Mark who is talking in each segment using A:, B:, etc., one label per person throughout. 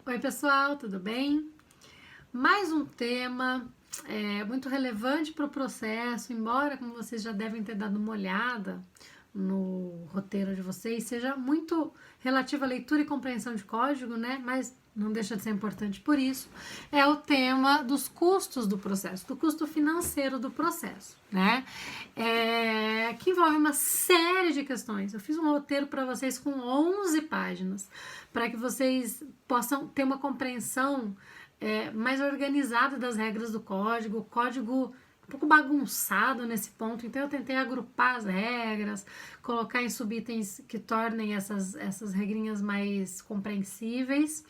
A: Oi pessoal, tudo bem? Mais um tema muito relevante para o processo, embora, como vocês já devem ter dado uma olhada no roteiro de vocês, seja muito relativo à leitura e compreensão de código, né? Mas não deixa de ser importante por isso, é o tema dos custos do processo, do custo financeiro do processo, né? Que envolve uma série de questões. Eu fiz um roteiro para vocês com 11 páginas, para que vocês possam ter uma compreensão mais organizada das regras do código. O código um pouco bagunçado nesse ponto, então eu tentei agrupar as regras, colocar em subitens que tornem essas regrinhas mais compreensíveis,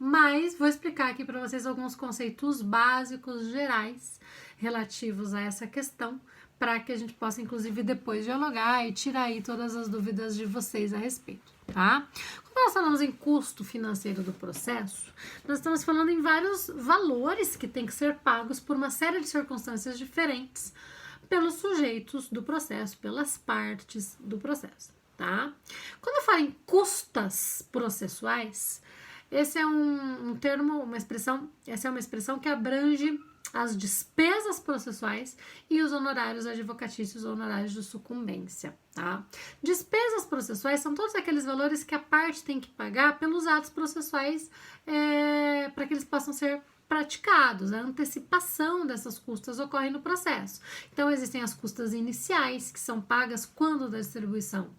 A: mas vou explicar aqui para vocês alguns conceitos básicos gerais relativos a essa questão, para que a gente possa inclusive depois dialogar e tirar aí todas as dúvidas de vocês a respeito, tá? Quando nós falamos em custo financeiro do processo, nós estamos falando em vários valores que têm que ser pagos por uma série de circunstâncias diferentes pelos sujeitos do processo, pelas partes do processo, tá? Quando eu falo em custas processuais, esse é um termo, essa é uma expressão que abrange as despesas processuais e os honorários advocatícios ou honorários de sucumbência, tá? Despesas processuais são todos aqueles valores que a parte tem que pagar pelos atos processuais para que eles possam ser praticados. A antecipação dessas custas ocorre no processo. Então, existem as custas iniciais, que são pagas quando da distribuição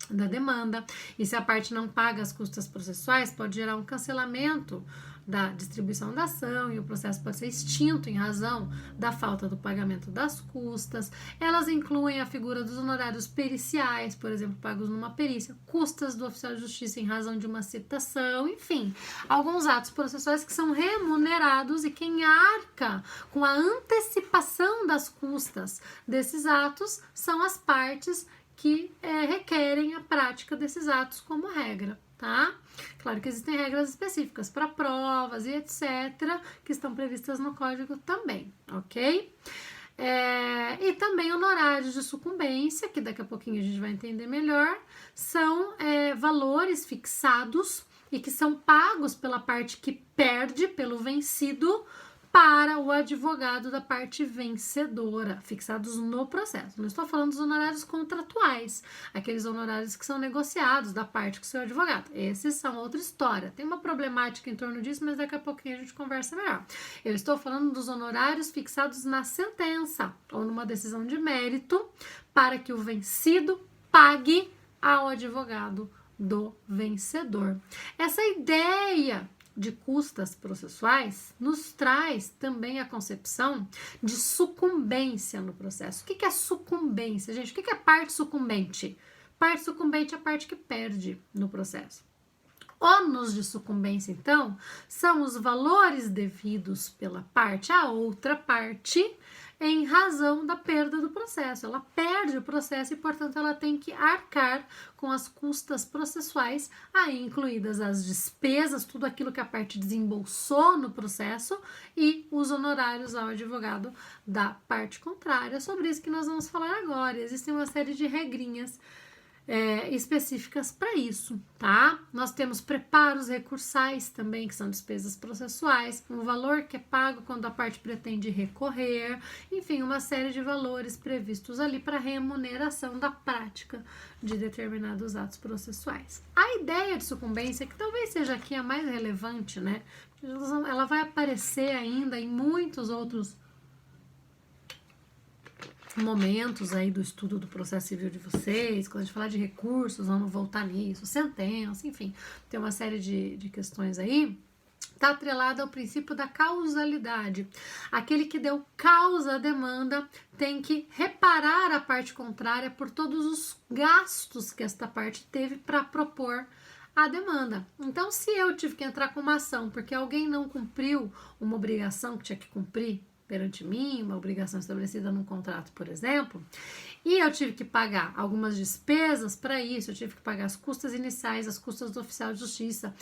A: da demanda, e se a parte não paga as custas processuais, pode gerar um cancelamento da distribuição da ação e o processo pode ser extinto em razão da falta do pagamento das custas. Elas incluem a figura dos honorários periciais, por exemplo, pagos numa perícia, custas do oficial de justiça em razão de uma citação, enfim, alguns atos processuais que são remunerados e quem arca com a antecipação das custas desses atos são as partes que requerem a prática desses atos como regra, tá? Claro que existem regras específicas para provas e etc., que estão previstas no código também, ok? E também honorários de sucumbência, que daqui a pouquinho a gente vai entender melhor, são valores fixados e que são pagos pela parte que perde, pelo vencido, para o advogado da parte vencedora, fixados no processo. Não estou falando dos honorários contratuais, aqueles honorários que são negociados da parte com o seu advogado. Esses são outra história. Tem uma problemática em torno disso, mas daqui a pouquinho a gente conversa melhor. Eu estou falando dos honorários fixados na sentença ou numa decisão de mérito para que o vencido pague ao advogado do vencedor. Essa ideia de custas processuais nos traz também a concepção de sucumbência no processo. O que é sucumbência, gente? O que é parte sucumbente? Parte sucumbente é a parte que perde no processo. Ônus de sucumbência, então, são os valores devidos pela parte à outra parte em razão da perda do processo. Ela perde o processo e, portanto, ela tem que arcar com as custas processuais, aí incluídas as despesas, tudo aquilo que a parte desembolsou no processo e os honorários ao advogado da parte contrária. Sobre isso que nós vamos falar agora. Existem uma série de regrinhas específicas para isso, tá? Nós temos preparos recursais também, que são despesas processuais, um valor que é pago quando a parte pretende recorrer, enfim, uma série de valores previstos ali para remuneração da prática de determinados atos processuais. A ideia de sucumbência, que talvez seja aqui a mais relevante, né? Ela vai aparecer ainda em muitos outros momentos aí do estudo do processo civil de vocês, quando a gente falar de recursos, vamos voltar nisso, sentença, enfim, tem uma série de questões aí, está atrelada ao princípio da causalidade. Aquele que deu causa à demanda tem que reparar a parte contrária por todos os gastos que esta parte teve para propor a demanda. Então, se eu tive que entrar com uma ação porque alguém não cumpriu uma obrigação que tinha que cumprir perante mim, uma obrigação estabelecida num contrato, por exemplo, e eu tive que pagar algumas despesas para isso, eu tive que pagar as custas iniciais, as custas do oficial de justiça,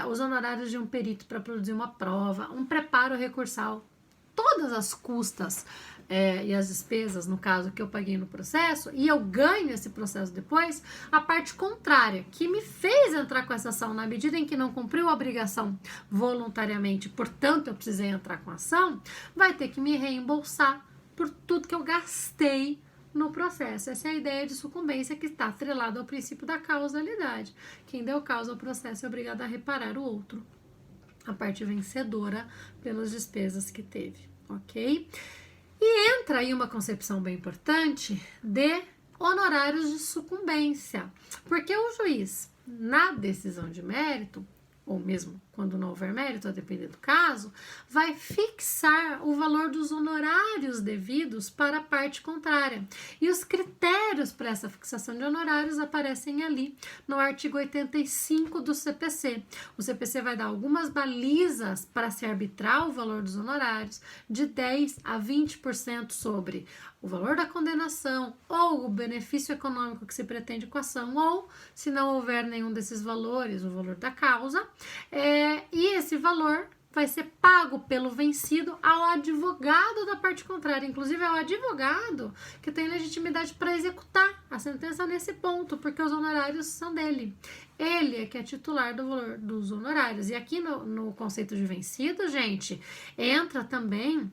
A: os honorários de um perito para produzir uma prova, um preparo recursal, todas as custas e as despesas, no caso, que eu paguei no processo, e eu ganho esse processo depois, a parte contrária, que me fez entrar com essa ação, na medida em que não cumpriu a obrigação voluntariamente, portanto eu precisei entrar com a ação, vai ter que me reembolsar por tudo que eu gastei no processo. Essa é a ideia de sucumbência que está atrelada ao princípio da causalidade. Quem deu causa ao processo é obrigado a reparar o outro, a parte vencedora pelas despesas que teve, ok? E entra aí uma concepção bem importante de honorários de sucumbência, porque o juiz, na decisão de mérito, ou mesmo quando não houver mérito, a depender do caso, vai fixar o valor dos honorários devidos para a parte contrária. E os critérios para essa fixação de honorários aparecem ali no artigo 85 do CPC. O CPC vai dar algumas balizas para se arbitrar o valor dos honorários, de 10% a 20% sobre o valor da condenação ou o benefício econômico que se pretende com a ação, ou, se não houver nenhum desses valores, o valor da causa, e esse valor vai ser pago pelo vencido ao advogado da parte contrária. Inclusive, é o advogado que tem legitimidade para executar a sentença nesse ponto, porque os honorários são dele. Ele é que é titular do valor dos honorários. E aqui no conceito de vencido, gente, entra também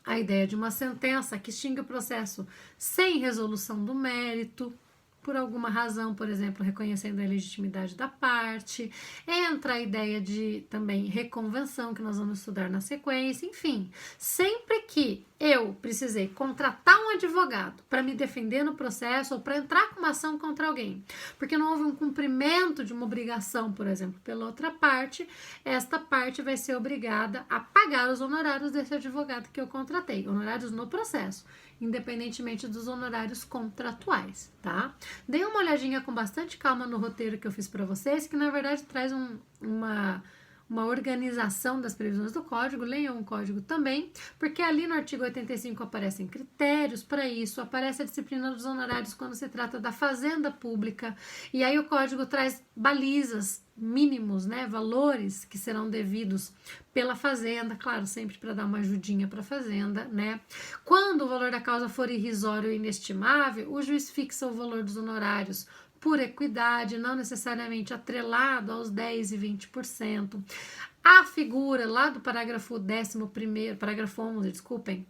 A: a ideia de uma sentença que extingue o processo sem resolução do mérito, por alguma razão, por exemplo, reconhecendo a legitimidade da parte. Entra a ideia de também reconvenção, que nós vamos estudar na sequência. Enfim, sempre que eu precisei contratar um advogado para me defender no processo ou para entrar com uma ação contra alguém, porque não houve um cumprimento de uma obrigação, por exemplo, pela outra parte, esta parte vai ser obrigada a pagar os honorários desse advogado que eu contratei, honorários no processo, independentemente dos honorários contratuais, tá? Dei uma olhadinha com bastante calma no roteiro que eu fiz para vocês, que na verdade traz uma organização das previsões do código. Leiam o código também, porque ali no artigo 85 aparecem critérios para isso, aparece a disciplina dos honorários quando se trata da fazenda pública, e aí o código traz balizas, mínimos, né, valores que serão devidos pela fazenda, claro, sempre para dar uma ajudinha para a fazenda, né? Quando o valor da causa for irrisório e inestimável, o juiz fixa o valor dos honorários por equidade, não necessariamente atrelado aos 10% e 20%. A figura lá do parágrafo 11º, parágrafo 11, desculpem,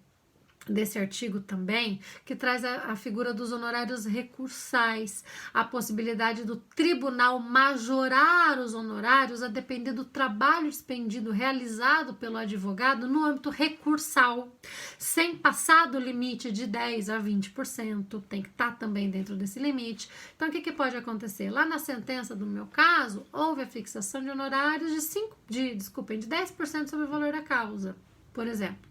A: desse artigo também, que traz a figura dos honorários recursais, a possibilidade do tribunal majorar os honorários a depender do trabalho expendido realizado pelo advogado no âmbito recursal, sem passar do limite de 10% a 20%, tem que estar também dentro desse limite. Então, o que pode acontecer? Lá na sentença do meu caso, houve a fixação de honorários de 10% sobre o valor da causa, por exemplo.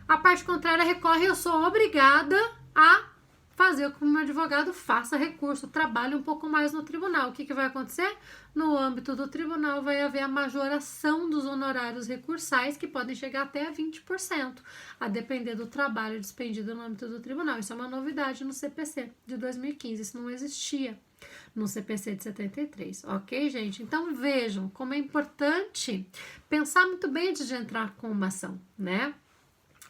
A: A parte contrária recorre, eu sou obrigada a fazer com que o meu advogado faça recurso, trabalhe um pouco mais no tribunal. O que vai acontecer? No âmbito do tribunal vai haver a majoração dos honorários recursais, que podem chegar até a 20%, a depender do trabalho despendido no âmbito do tribunal. Isso é uma novidade no CPC de 2015, isso não existia no CPC de 73, ok, gente? Então vejam como é importante pensar muito bem antes de entrar com uma ação, né?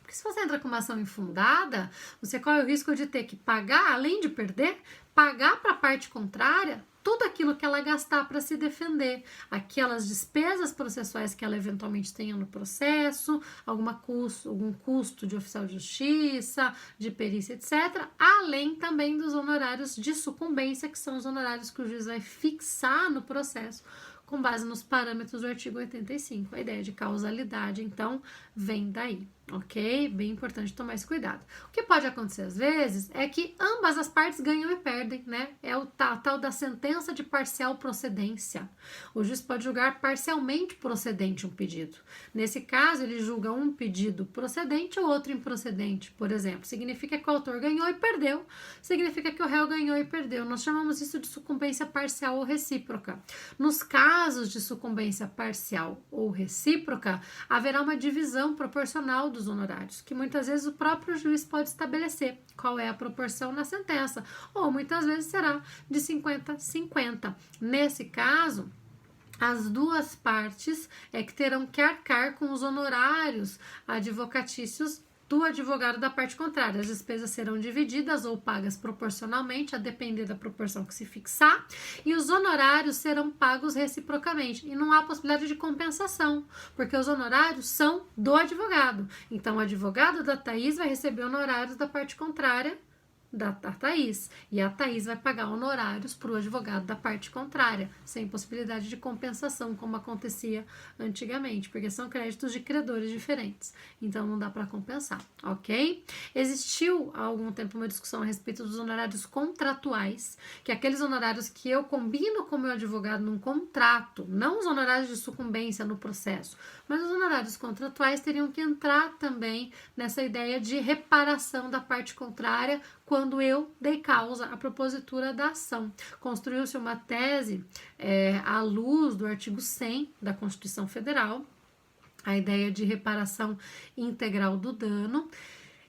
A: Porque se você entra com uma ação infundada, você corre o risco de ter que pagar, além de perder, pagar para a parte contrária tudo aquilo que ela gastar para se defender, aquelas despesas processuais que ela eventualmente tenha no processo, algum custo de oficial de justiça, de perícia, etc., além também dos honorários de sucumbência, que são os honorários que o juiz vai fixar no processo, com base nos parâmetros do artigo 85. A ideia de causalidade, então, vem daí, ok? Bem importante tomar esse cuidado. O que pode acontecer às vezes é que ambas as partes ganham e perdem, né? É o tal da sentença de parcial procedência. O juiz pode julgar parcialmente procedente um pedido. Nesse caso, ele julga um pedido procedente ou outro improcedente, por exemplo. Significa que o autor ganhou e perdeu, significa que o réu ganhou e perdeu. Nós chamamos isso de sucumbência parcial ou recíproca. Nos casos de sucumbência parcial ou recíproca, haverá uma divisão proporcional dos honorários, que muitas vezes o próprio juiz pode estabelecer qual é a proporção na sentença, ou muitas vezes será de 50-50. Nesse caso, as duas partes que terão que arcar com os honorários advocatícios do advogado da parte contrária. As despesas serão divididas ou pagas proporcionalmente, a depender da proporção que se fixar, e os honorários serão pagos reciprocamente. E não há possibilidade de compensação, porque os honorários são do advogado. Então, o advogado da Thaís vai receber honorários da parte contrária da Thaís, e a Thaís vai pagar honorários para o advogado da parte contrária, sem possibilidade de compensação, como acontecia antigamente, porque são créditos de credores diferentes, então não dá para compensar, ok? Existiu há algum tempo uma discussão a respeito dos honorários contratuais, que é aqueles honorários que eu combino com o meu advogado num contrato, não os honorários de sucumbência no processo, mas os honorários contratuais teriam que entrar também nessa ideia de reparação da parte contrária quando eu dei causa à propositura da ação. Construiu-se uma tese à luz do artigo 100 da Constituição Federal, a ideia de reparação integral do dano.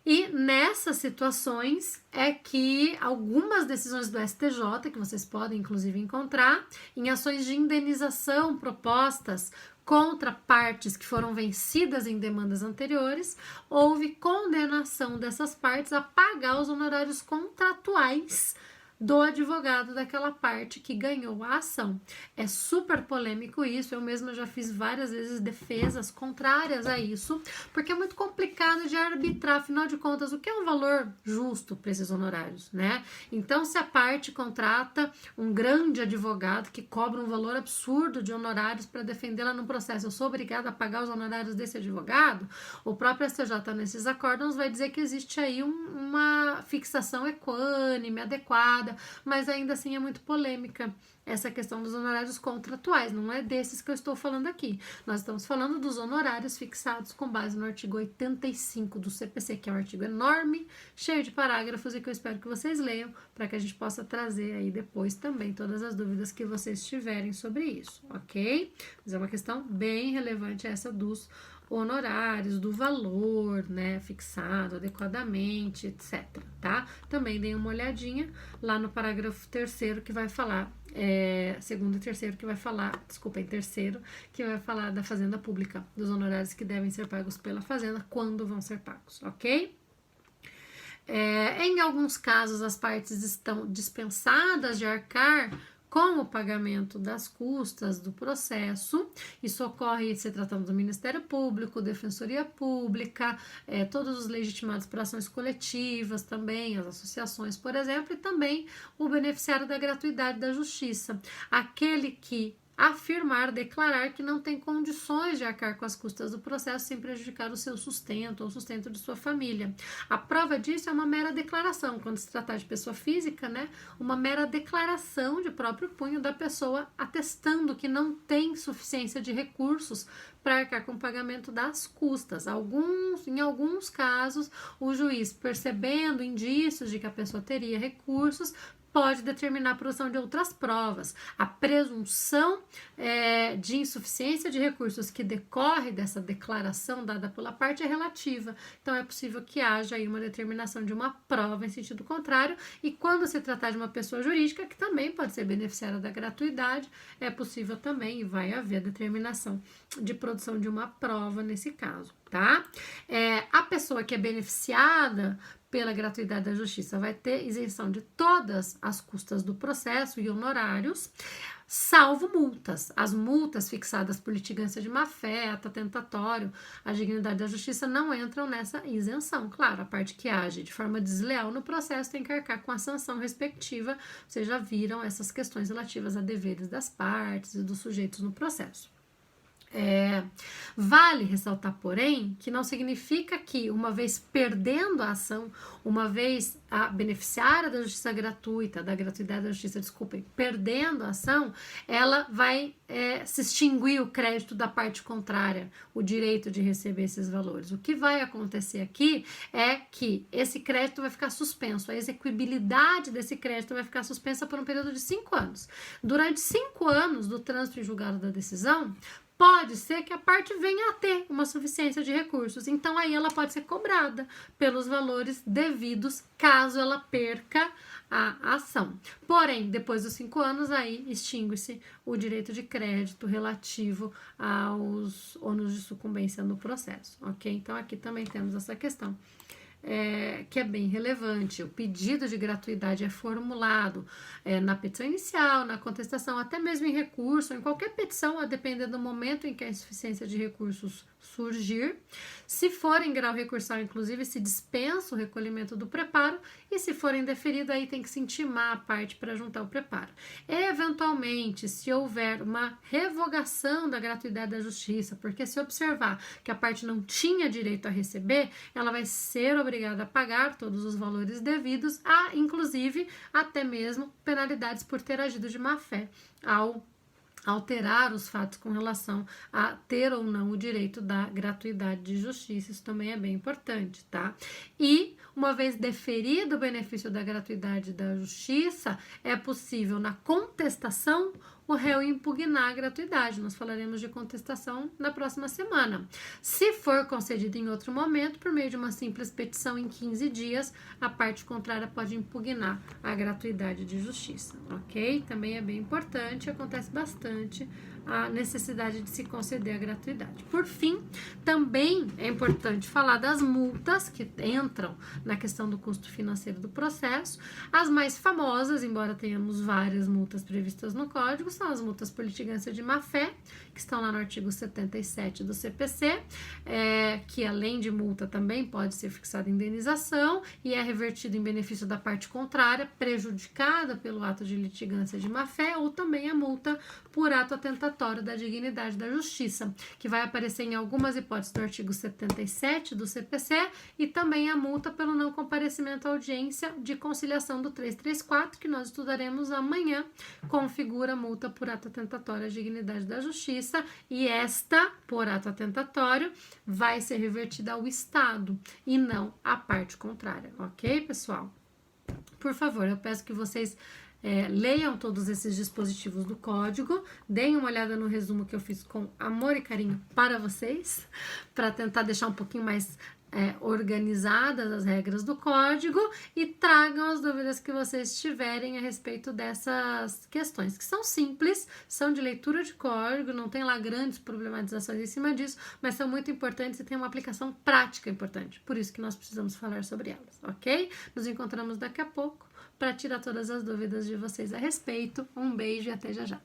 A: E nessas situações é que algumas decisões do STJ, que vocês podem inclusive encontrar, em ações de indenização propostas contra partes que foram vencidas em demandas anteriores, houve condenação dessas partes a pagar os honorários contratuais do advogado daquela parte que ganhou a ação. É super polêmico isso, eu mesma já fiz várias vezes defesas contrárias a isso, porque é muito complicado de arbitrar, afinal de contas, o que é um valor justo para esses honorários, né? Então, se a parte contrata um grande advogado que cobra um valor absurdo de honorários para defendê-la num processo, eu sou obrigada a pagar os honorários desse advogado, o próprio STJ nesses acórdãos vai dizer que existe aí uma fixação equânime, adequada, mas ainda assim é muito polêmica essa questão dos honorários contratuais, não é desses que eu estou falando aqui. Nós estamos falando dos honorários fixados com base no artigo 85 do CPC, que é um artigo enorme, cheio de parágrafos e que eu espero que vocês leiam para que a gente possa trazer aí depois também todas as dúvidas que vocês tiverem sobre isso, ok? Mas é uma questão bem relevante essa dos honorários, do valor, né, fixado adequadamente, etc, tá? Também dei uma olhadinha lá no parágrafo 3º que vai falar, segundo e terceiro que vai falar, desculpem, terceiro, que vai falar da Fazenda Pública, dos honorários que devem ser pagos pela Fazenda, quando vão ser pagos, ok? Em alguns casos, as partes estão dispensadas de arcar com o pagamento das custas do processo. Isso ocorre se tratando do Ministério Público, Defensoria Pública, todos os legitimados por ações coletivas também, as associações, por exemplo, e também o beneficiário da gratuidade da justiça, aquele que afirmar, declarar que não tem condições de arcar com as custas do processo sem prejudicar o seu sustento ou o sustento de sua família. A prova disso é uma mera declaração, quando se tratar de pessoa física, né? Uma mera declaração de próprio punho da pessoa atestando que não tem suficiência de recursos para arcar com o pagamento das custas. Em alguns casos, o juiz, percebendo indícios de que a pessoa teria recursos, pode determinar a produção de outras provas. A presunção de insuficiência de recursos que decorre dessa declaração dada pela parte é relativa. Então, é possível que haja aí uma determinação de uma prova em sentido contrário. E quando se tratar de uma pessoa jurídica, que também pode ser beneficiária da gratuidade, é possível também e vai haver a determinação de produção de uma prova nesse caso, tá? A pessoa que é beneficiada pela gratuidade da justiça vai ter isenção de todas as custas do processo e honorários, salvo multas. As multas fixadas por litigância de má-fé, ato atentatório, a dignidade da justiça não entram nessa isenção. Claro, a parte que age de forma desleal no processo tem que arcar com a sanção respectiva. Vocês já viram essas questões relativas a deveres das partes e dos sujeitos no processo. Vale ressaltar, porém, que não significa que, uma vez perdendo a ação, uma vez a beneficiária da justiça gratuita, da gratuidade da justiça, perdendo a ação, ela vai se extinguir o crédito da parte contrária, o direito de receber esses valores. O que vai acontecer aqui é que esse crédito vai ficar suspenso, a execuibilidade desse crédito vai ficar suspensa por um período de 5 anos. Durante 5 anos do trânsito em julgado da decisão, pode ser que a parte venha a ter uma suficiência de recursos. Então, aí ela pode ser cobrada pelos valores devidos, caso ela perca a ação. Porém, depois dos 5 anos, aí extingue-se o direito de crédito relativo aos ônus de sucumbência no processo, ok? Então, aqui também temos essa questão. Que é bem relevante. O pedido de gratuidade é formulado na petição inicial, na contestação, até mesmo em recurso, em qualquer petição, a depender do momento em que a insuficiência de recursos surgir. Se for em grau recursal, inclusive, se dispensa o recolhimento do preparo, e se for indeferido, aí tem que se intimar a parte para juntar o preparo. Eventualmente, se houver uma revogação da gratuidade da justiça, porque se observar que a parte não tinha direito a receber, ela vai ser obrigada a pagar todos os valores devidos, inclusive até mesmo penalidades por ter agido de má fé ao alterar os fatos com relação a ter ou não o direito da gratuidade de justiça. Isso também é bem importante, tá? E, uma vez deferido o benefício da gratuidade da justiça, é possível, na contestação, o réu impugnar a gratuidade. Nós falaremos de contestação na próxima semana. Se for concedido em outro momento, por meio de uma simples petição em 15 dias, a parte contrária pode impugnar a gratuidade de justiça, ok? Também é bem importante, acontece bastante a necessidade de se conceder a gratuidade. Por fim, também é importante falar das multas que entram na questão do custo financeiro do processo. As mais famosas, embora tenhamos várias multas previstas no Código, são as multas por litigância de má-fé, que estão lá no artigo 77 do CPC, que além de multa também pode ser fixada indenização e é revertido em benefício da parte contrária, prejudicada pelo ato de litigância de má-fé, ou também a multa por ato atentatório da dignidade da justiça, que vai aparecer em algumas hipóteses do artigo 77 do CPC, e também a multa pelo não comparecimento à audiência de conciliação do 334, que nós estudaremos amanhã, configura multa por ato atentatório à dignidade da justiça, e esta, por ato atentatório, vai ser revertida ao Estado e não à parte contrária, ok, pessoal? Por favor, eu peço que vocês leiam todos esses dispositivos do código, deem uma olhada no resumo que eu fiz com amor e carinho para vocês, para tentar deixar um pouquinho mais organizadas as regras do código, e tragam as dúvidas que vocês tiverem a respeito dessas questões, que são simples, são de leitura de código, não tem lá grandes problematizações em cima disso, mas são muito importantes e tem uma aplicação prática importante, por isso que nós precisamos falar sobre elas, ok? Nos encontramos daqui a pouco para tirar todas as dúvidas de vocês a respeito. Um beijo e até já já.